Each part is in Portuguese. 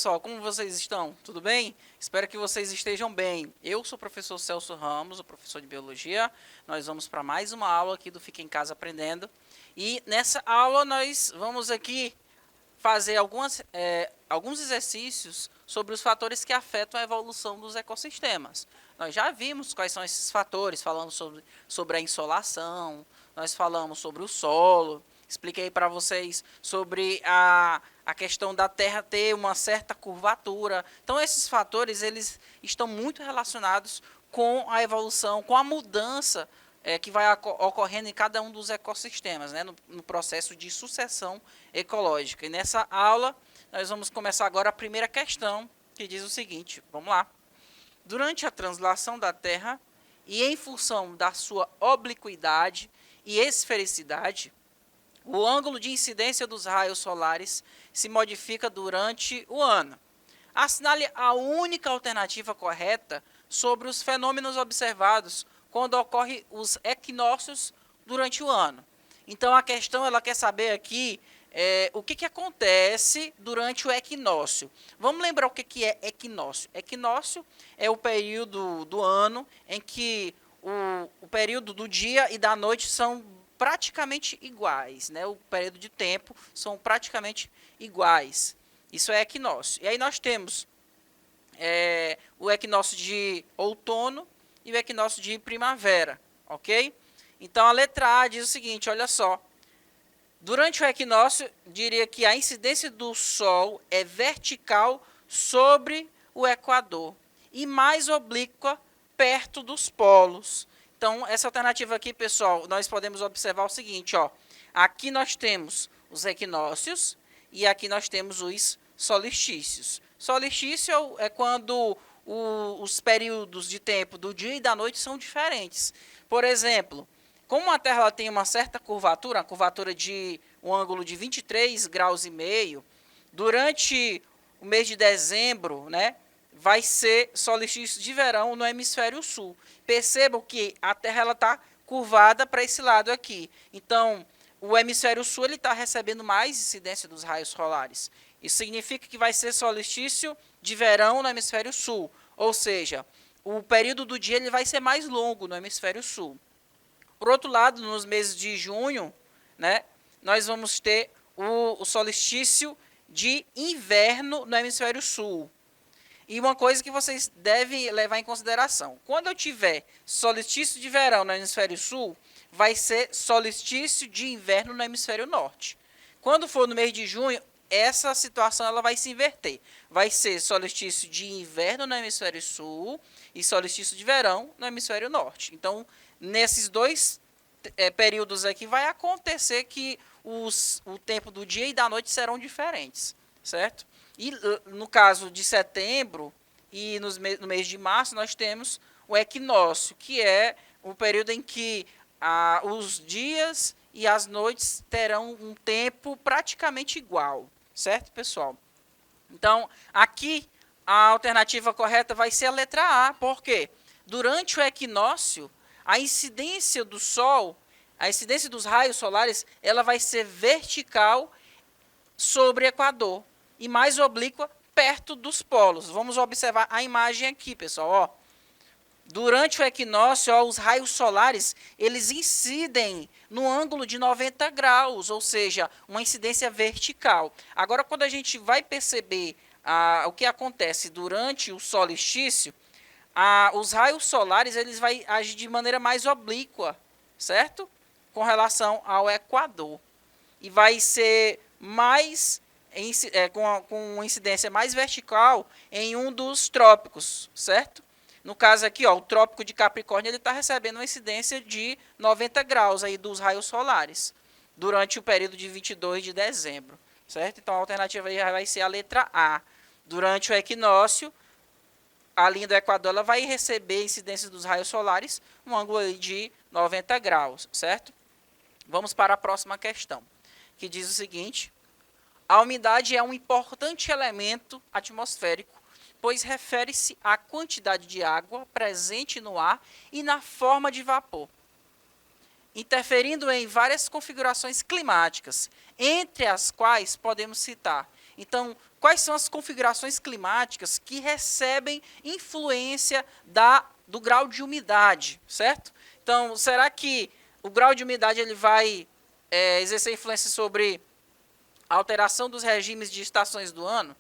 pessoal, como vocês estão? Tudo bem? Espero que vocês estejam bem. Eu sou o professor Celso Ramos, o professor de Biologia. Nós vamos para mais uma aula aqui do Fica em Casa Aprendendo. E nessa aula nós vamos aqui fazer alguns exercícios sobre os fatores que afetam a evolução dos ecossistemas. Nós já vimos quais são esses fatores, falamos sobre a insolação, nós falamos sobre o solo, expliquei para vocês sobre a questão da Terra ter uma certa curvatura. Então, esses fatores eles estão muito relacionados com a evolução, com a mudança que vai ocorrendo em cada um dos ecossistemas, né, no processo de sucessão ecológica. E nessa aula, nós vamos começar agora a primeira questão, que diz o seguinte, vamos lá. Durante a translação da Terra, e em função da sua obliquidade e esfericidade, o ângulo de incidência dos raios solares se modifica durante o ano. Assinale a única alternativa correta sobre os fenômenos observados quando ocorrem os equinócios durante o ano. Então, a questão ela quer saber aqui o que acontece durante o equinócio. Vamos lembrar o que é equinócio. Equinócio é o período do ano em que o período do dia e da noite são praticamente iguais, né? O período de tempo são praticamente iguais. Isso é equinócio. E aí nós temos o equinócio de outono e o equinócio de primavera, ok? Então, a letra A diz o seguinte, olha só. Durante o equinócio, diria que a incidência do Sol é vertical sobre o Equador e mais oblíqua perto dos polos. Então, essa alternativa aqui, pessoal, nós podemos observar o seguinte, ó. Aqui nós temos os equinócios e aqui nós temos os solstícios. Solstício é quando os períodos de tempo do dia e da noite são diferentes. Por exemplo, como a Terra tem uma certa curvatura, a curvatura de um ângulo de 23 graus e meio, durante o mês de dezembro, né, vai ser solstício de verão no hemisfério sul. Percebam que a Terra está curvada para esse lado aqui. Então, o hemisfério sul está recebendo mais incidência dos raios solares. Isso significa que vai ser solstício de verão no hemisfério sul. Ou seja, o período do dia ele vai ser mais longo no hemisfério sul. Por outro lado, nos meses de junho, né, nós vamos ter o solstício de inverno no hemisfério sul. E uma coisa que vocês devem levar em consideração, quando eu tiver solstício de verão no hemisfério sul, vai ser solstício de inverno no hemisfério norte. Quando for no mês de junho, essa situação ela vai se inverter. Vai ser solstício de inverno no hemisfério sul e solstício de verão no hemisfério norte. Então, nesses dois períodos aqui, vai acontecer que o tempo do dia e da noite serão diferentes, certo? E no caso de setembro e no mês de março, nós temos o equinócio, que é o período em que os dias e as noites terão um tempo praticamente igual, certo, pessoal? Então, aqui a alternativa correta vai ser a letra A, porque durante o equinócio, a incidência do Sol, a incidência dos raios solares, ela vai ser vertical sobre o Equador e mais oblíqua perto dos polos. Vamos observar a imagem aqui, pessoal. Ó. Durante o equinócio, ó, os raios solares eles incidem no ângulo de 90 graus, ou seja, uma incidência vertical. Agora, quando a gente vai perceber o que acontece durante o solstício, os raios solares eles vão agir de maneira mais oblíqua, certo? Com relação ao Equador. E vai ser mais com uma incidência mais vertical em um dos trópicos, certo? No caso aqui, ó, o trópico de Capricórnio ele está recebendo uma incidência de 90 graus aí dos raios solares durante o período de 22 de dezembro, certo? Então a alternativa aí vai ser a letra A. Durante o equinócio, a linha do Equador ela vai receber incidência dos raios solares, um ângulo aí de 90 graus, certo? Vamos para a próxima questão, que diz o seguinte: a umidade é um importante elemento atmosférico, pois refere-se à quantidade de água presente no ar e na forma de vapor, interferindo em várias configurações climáticas, entre as quais podemos citar Então, quais são as configurações climáticas que recebem influência do grau de umidade, certo? Então, será que o grau de umidade ele vai exercer influência sobre a alteração dos regimes de estações do ano?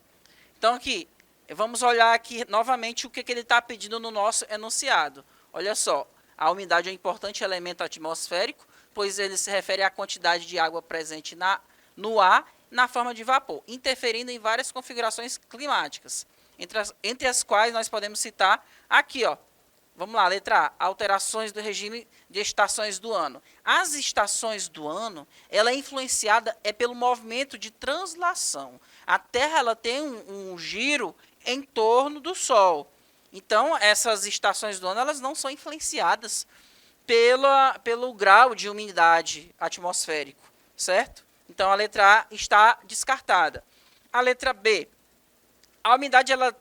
Então, aqui, vamos olhar aqui novamente o que ele está pedindo no nosso enunciado. Olha só, a umidade é um importante elemento atmosférico, pois ele se refere à quantidade de água presente no ar na forma de vapor, interferindo em várias configurações climáticas, entre as quais nós podemos citar aqui, ó. Vamos lá, letra A, alterações do regime de estações do ano. As estações do ano, ela é influenciada pelo movimento de translação. A Terra ela tem um giro em torno do Sol. Então, essas estações do ano elas não são influenciadas pelo grau de umidade atmosférico, certo? Então, a letra A está descartada. A letra B, a umidade ela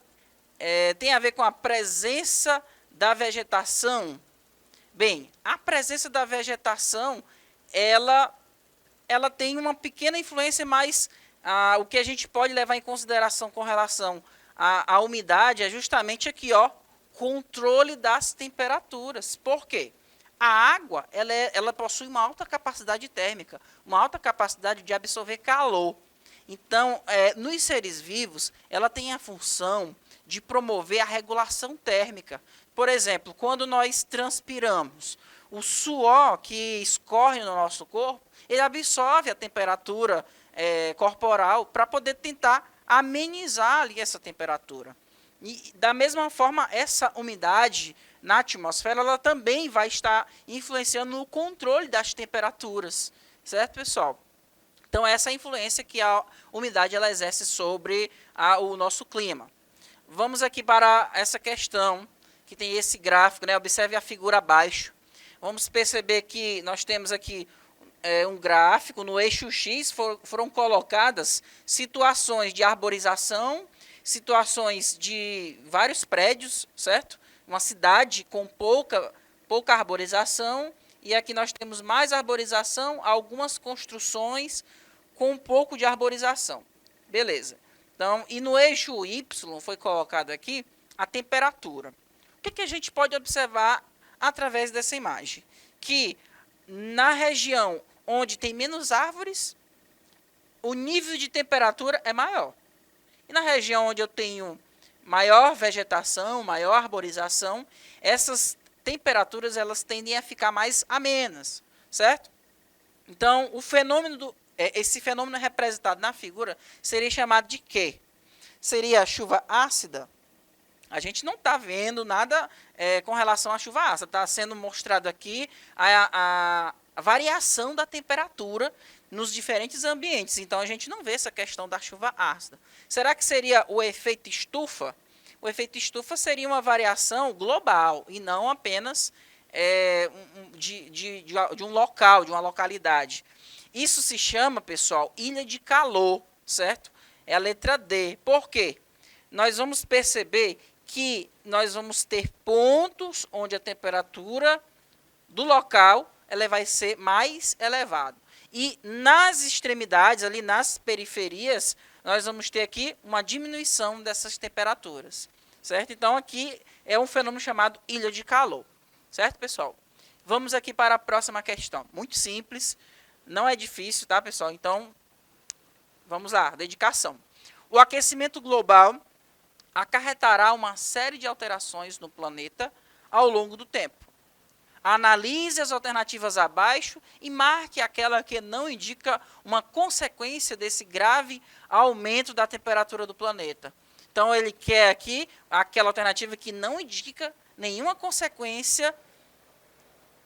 tem a ver com a presença da vegetação. Bem, a presença da vegetação, ela tem uma pequena influência, mas o que a gente pode levar em consideração com relação à umidade é justamente aqui, ó, controle das temperaturas. Por quê? A água, ela possui uma alta capacidade térmica, uma alta capacidade de absorver calor. Então, nos seres vivos, ela tem a função de promover a regulação térmica. Por exemplo, quando nós transpiramos, o suor que escorre no nosso corpo, ele absorve a temperatura corporal para poder tentar amenizar ali essa temperatura. E, da mesma forma, essa umidade na atmosfera, ela também vai estar influenciando no controle das temperaturas. Certo, pessoal? Então, essa é a influência que a umidade ela exerce sobre o nosso clima. Vamos aqui para essa questão, que tem esse gráfico, né? Observe a figura abaixo. Vamos perceber que nós temos aqui um gráfico, no eixo X foram colocadas situações de arborização, situações de vários prédios, certo? Uma cidade com pouca arborização, e aqui nós temos mais arborização, algumas construções com um pouco de arborização. Beleza. Então, e no eixo Y foi colocado aqui a temperatura. O que a gente pode observar através dessa imagem? Que na região onde tem menos árvores, o nível de temperatura é maior. E na região onde eu tenho maior vegetação, maior arborização, essas temperaturas elas tendem a ficar mais amenas, certo? Então, esse fenômeno representado na figura seria chamado de quê? Seria a chuva ácida? A gente não está vendo nada com relação à chuva ácida. Está sendo mostrado aqui a variação da temperatura nos diferentes ambientes. Então, a gente não vê essa questão da chuva ácida. Será que seria o efeito estufa? O efeito estufa seria uma variação global e não apenas de um local, de uma localidade. Isso se chama, pessoal, ilha de calor, certo? É a letra D. Por quê? Nós vamos perceber que nós vamos ter pontos onde a temperatura do local ela vai ser mais elevada. E nas extremidades, ali nas periferias, nós vamos ter aqui uma diminuição dessas temperaturas. Certo? Então, aqui é um fenômeno chamado ilha de calor. Certo, pessoal? Vamos aqui para a próxima questão. Muito simples, não é difícil, tá, pessoal? Então, vamos lá, dedicação. O aquecimento global acarretará uma série de alterações no planeta ao longo do tempo. Analise as alternativas abaixo e marque aquela que não indica uma consequência desse grave aumento da temperatura do planeta. Então, ele quer aqui aquela alternativa que não indica nenhuma consequência,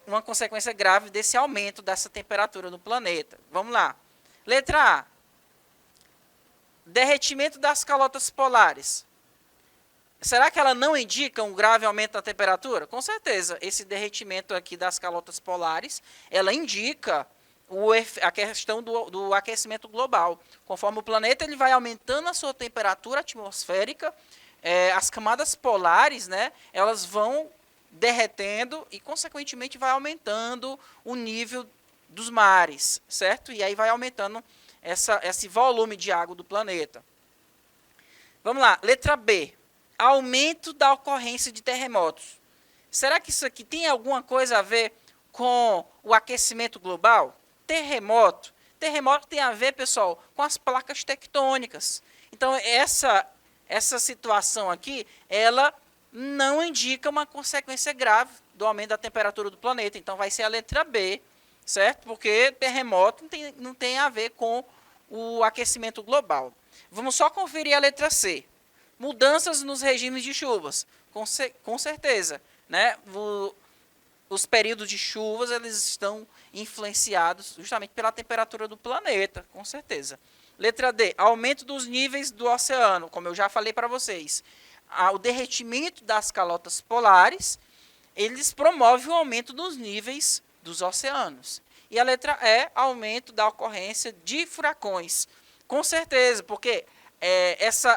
uma consequência grave desse aumento dessa temperatura do planeta. Vamos lá. Letra A. Derretimento das calotas polares. Será que ela não indica um grave aumento da temperatura? Com certeza, esse derretimento aqui das calotas polares, ela indica a questão do aquecimento global. Conforme o planeta ele vai aumentando a sua temperatura atmosférica, as camadas polares, né, elas vão derretendo e, consequentemente, vai aumentando o nível dos mares, certo? E aí vai aumentando esse volume de água do planeta. Vamos lá, letra B. Aumento da ocorrência de terremotos. Será que isso aqui tem alguma coisa a ver com o aquecimento global? Terremoto. Terremoto tem a ver, pessoal, com as placas tectônicas. Então, essa situação aqui, ela não indica uma consequência grave do aumento da temperatura do planeta. Então, vai ser a letra B, certo? Porque terremoto não tem a ver com o aquecimento global. Vamos só conferir a letra C. Mudanças nos regimes de chuvas. Com certeza, né? Os períodos de chuvas, eles estão influenciados justamente pela temperatura do planeta, com certeza. Letra D, aumento dos níveis do oceano, como eu já falei para vocês. O derretimento das calotas polares, eles promovem o aumento dos níveis dos oceanos. E a letra E, aumento da ocorrência de furacões. Com certeza, porque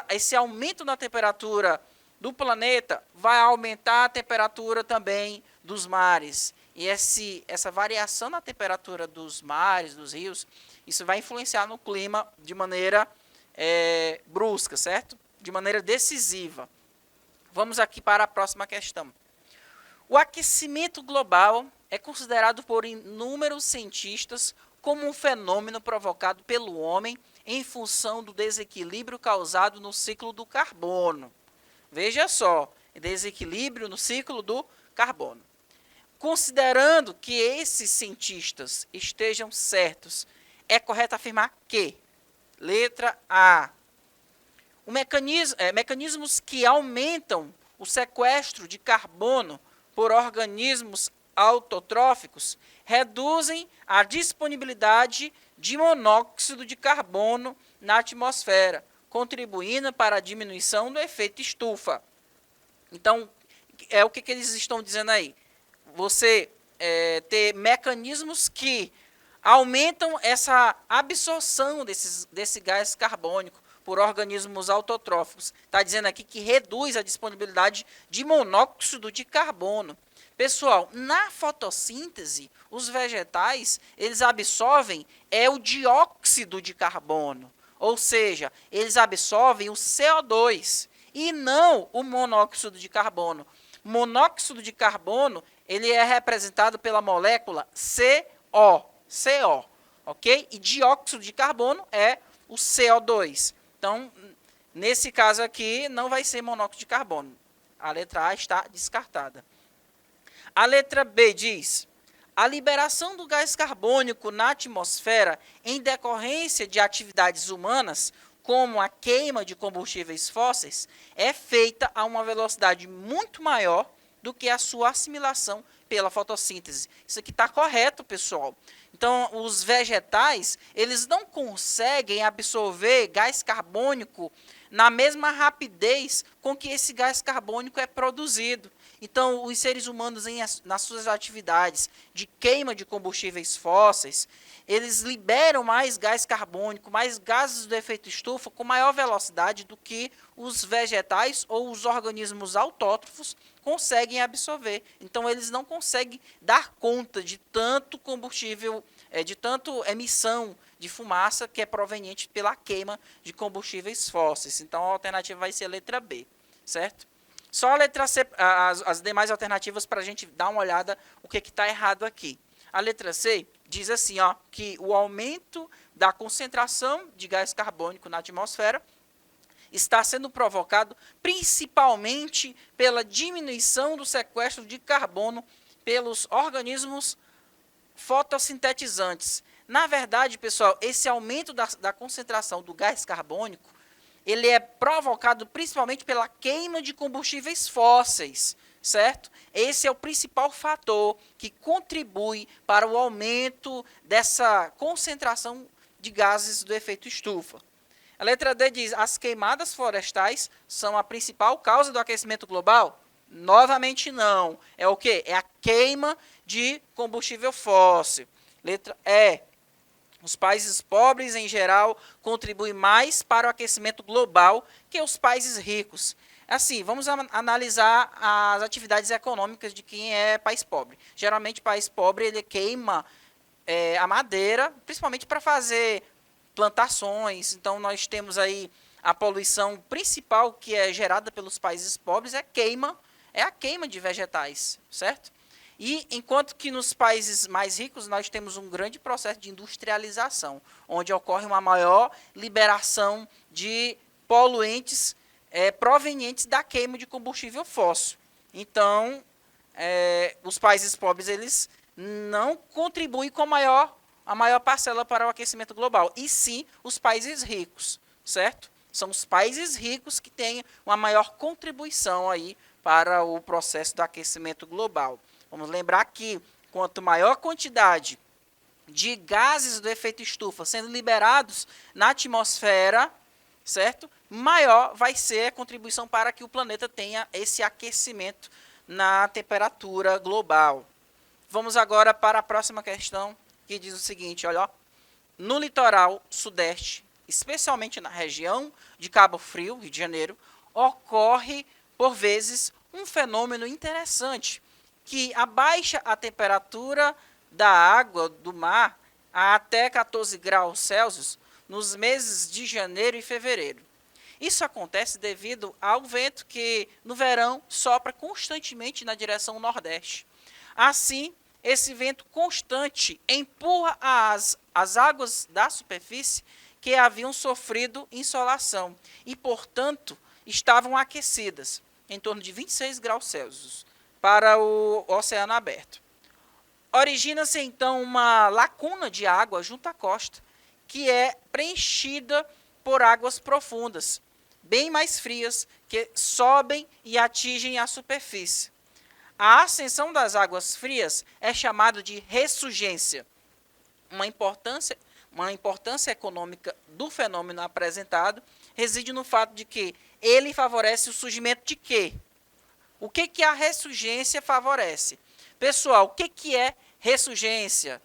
esse aumento na temperatura do planeta vai aumentar a temperatura também dos mares. E essa variação na temperatura dos mares, dos rios, isso vai influenciar no clima de maneira brusca, certo? De maneira decisiva. Vamos aqui para a próxima questão. O aquecimento global é considerado por inúmeros cientistas como um fenômeno provocado pelo homem em função do desequilíbrio causado no ciclo do carbono. Veja só, desequilíbrio no ciclo do carbono. Considerando que esses cientistas estejam certos, é correto afirmar que, letra A, mecanismos que aumentam o sequestro de carbono por organismos autotróficos reduzem a disponibilidade de monóxido de carbono na atmosfera, contribuindo para a diminuição do efeito estufa. Então, é o que eles estão dizendo aí. Você ter mecanismos que aumentam essa absorção desse gás carbônico por organismos autotróficos. Está dizendo aqui que reduz a disponibilidade de monóxido de carbono. Pessoal, na fotossíntese, os vegetais, eles absorvem o dióxido de carbono. Ou seja, eles absorvem o CO2 e não o monóxido de carbono. Monóxido de carbono, ele é representado pela molécula CO, ok? E dióxido de carbono é o CO2. Então, nesse caso aqui, não vai ser monóxido de carbono. A letra A está descartada. A letra B diz: a liberação do gás carbônico na atmosfera em decorrência de atividades humanas, como a queima de combustíveis fósseis, é feita a uma velocidade muito maior do que a sua assimilação pela fotossíntese. Isso aqui está correto, pessoal. Então, os vegetais, eles não conseguem absorver gás carbônico na mesma rapidez com que esse gás carbônico é produzido. Então, os seres humanos, nas suas atividades de queima de combustíveis fósseis, eles liberam mais gás carbônico, mais gases do efeito estufa com maior velocidade do que os vegetais ou os organismos autótrofos conseguem absorver. Então, eles não conseguem dar conta de tanto combustível, de tanto emissão de fumaça que é proveniente pela queima de combustíveis fósseis. Então, a alternativa vai ser a letra B, certo? Só a letra C, as demais alternativas para a gente dar uma olhada o que está errado aqui. A letra C diz assim, ó, que o aumento da concentração de gás carbônico na atmosfera está sendo provocado principalmente pela diminuição do sequestro de carbono pelos organismos fotossintetizantes. Na verdade, pessoal, esse aumento da concentração do gás carbônico, ele é provocado principalmente pela queima de combustíveis fósseis, certo? Esse é o principal fator que contribui para o aumento dessa concentração de gases do efeito estufa. A letra D diz: as queimadas florestais são a principal causa do aquecimento global? Novamente não. É o quê? É a queima de combustível fóssil. Letra E: os países pobres, em geral, contribuem mais para o aquecimento global que os países ricos. Assim, vamos analisar as atividades econômicas de quem é país pobre. Geralmente, país pobre, ele queima a madeira, principalmente para fazer plantações. Então, nós temos aí a poluição principal que é gerada pelos países pobres é a queima de vegetais, certo? E enquanto que nos países mais ricos nós temos um grande processo de industrialização, onde ocorre uma maior liberação de poluentes provenientes da queima de combustível fóssil. Então, os países pobres eles não contribuem com a maior parcela para o aquecimento global, e sim os países ricos, certo? São os países ricos que têm uma maior contribuição aí para o processo do aquecimento global. Vamos lembrar que quanto maior a quantidade de gases do efeito estufa sendo liberados na atmosfera, certo? Maior vai ser a contribuição para que o planeta tenha esse aquecimento na temperatura global. Vamos agora para a próxima questão, que diz o seguinte, olha, ó, no litoral sudeste, especialmente na região de Cabo Frio, Rio de Janeiro, ocorre, por vezes, um fenômeno interessante, que abaixa a temperatura da água do mar a até 14 graus Celsius nos meses de janeiro e fevereiro. Isso acontece devido ao vento que, no verão, sopra constantemente na direção nordeste. Assim, esse vento constante empurra as águas da superfície que haviam sofrido insolação e, portanto, estavam aquecidas, em torno de 26 graus Celsius, para o oceano aberto. Origina-se, então, uma lacuna de água junto à costa, que é preenchida por águas profundas, bem mais frias, que sobem e atingem a superfície. A ascensão das águas frias é chamada de ressurgência. Uma importância econômica do fenômeno apresentado reside no fato de que ele favorece o surgimento de quê? O que a ressurgência favorece? Pessoal, o que é ressurgência?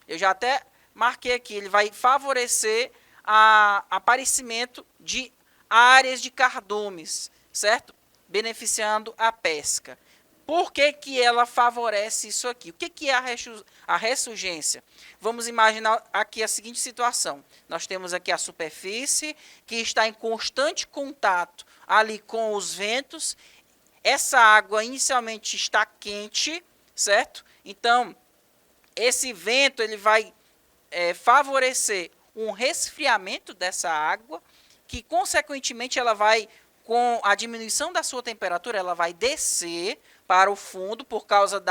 Eu já até marquei aqui, ele vai favorecer o aparecimento de áreas de cardumes, certo? Beneficiando a pesca. Por que ela favorece isso aqui? O que é a ressurgência? Vamos imaginar aqui a seguinte situação. Nós temos aqui a superfície que está em constante contato ali com os ventos. Essa água inicialmente está quente, certo? Então, esse vento ele vai favorecer um resfriamento dessa água, que consequentemente ela vai, com a diminuição da sua temperatura, ela vai descer para o fundo por causa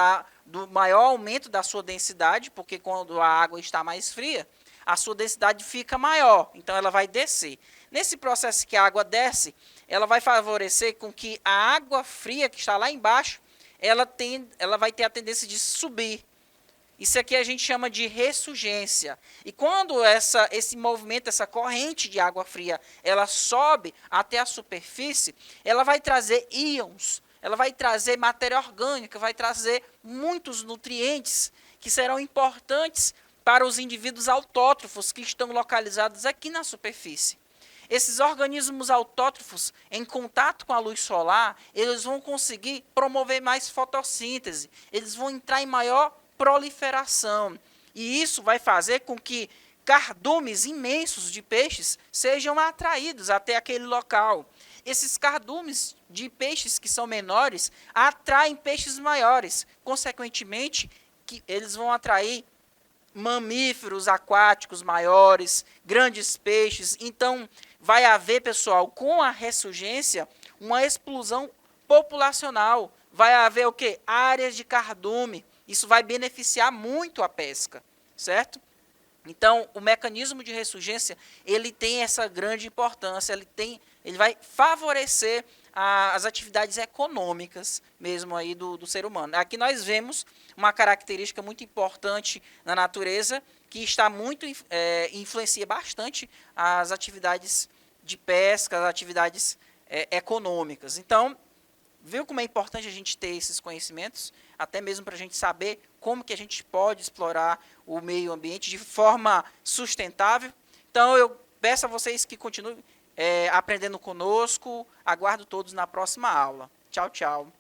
do maior aumento da sua densidade, porque quando a água está mais fria, a sua densidade fica maior, então ela vai descer. Nesse processo que a água desce, ela vai favorecer com que a água fria que está lá embaixo, ela vai ter a tendência de subir. Isso aqui a gente chama de ressurgência. E quando esse movimento, essa corrente de água fria, ela sobe até a superfície, ela vai trazer íons, ela vai trazer matéria orgânica, vai trazer muitos nutrientes que serão importantes para os indivíduos autótrofos que estão localizados aqui na superfície. Esses organismos autótrofos, em contato com a luz solar, eles vão conseguir promover mais fotossíntese, eles vão entrar em maior proliferação. E isso vai fazer com que cardumes imensos de peixes sejam atraídos até aquele local. Esses cardumes de peixes que são menores atraem peixes maiores. Consequentemente, eles vão atrair mamíferos aquáticos maiores, grandes peixes. Então, vai haver, pessoal, com a ressurgência, uma explosão populacional. Vai haver o quê? Áreas de cardume. Isso vai beneficiar muito a pesca, certo? Então, o mecanismo de ressurgência, ele tem essa grande importância, ele vai favorecer as atividades econômicas mesmo aí do ser humano. Aqui nós vemos uma característica muito importante na natureza, que está influencia bastante as atividades de pesca, as atividades econômicas. Então, viu como é importante a gente ter esses conhecimentos, até mesmo para a gente saber como que a gente pode explorar o meio ambiente de forma sustentável. Então, eu peço a vocês que continuem aprendendo conosco. Aguardo todos na próxima aula. Tchau, tchau.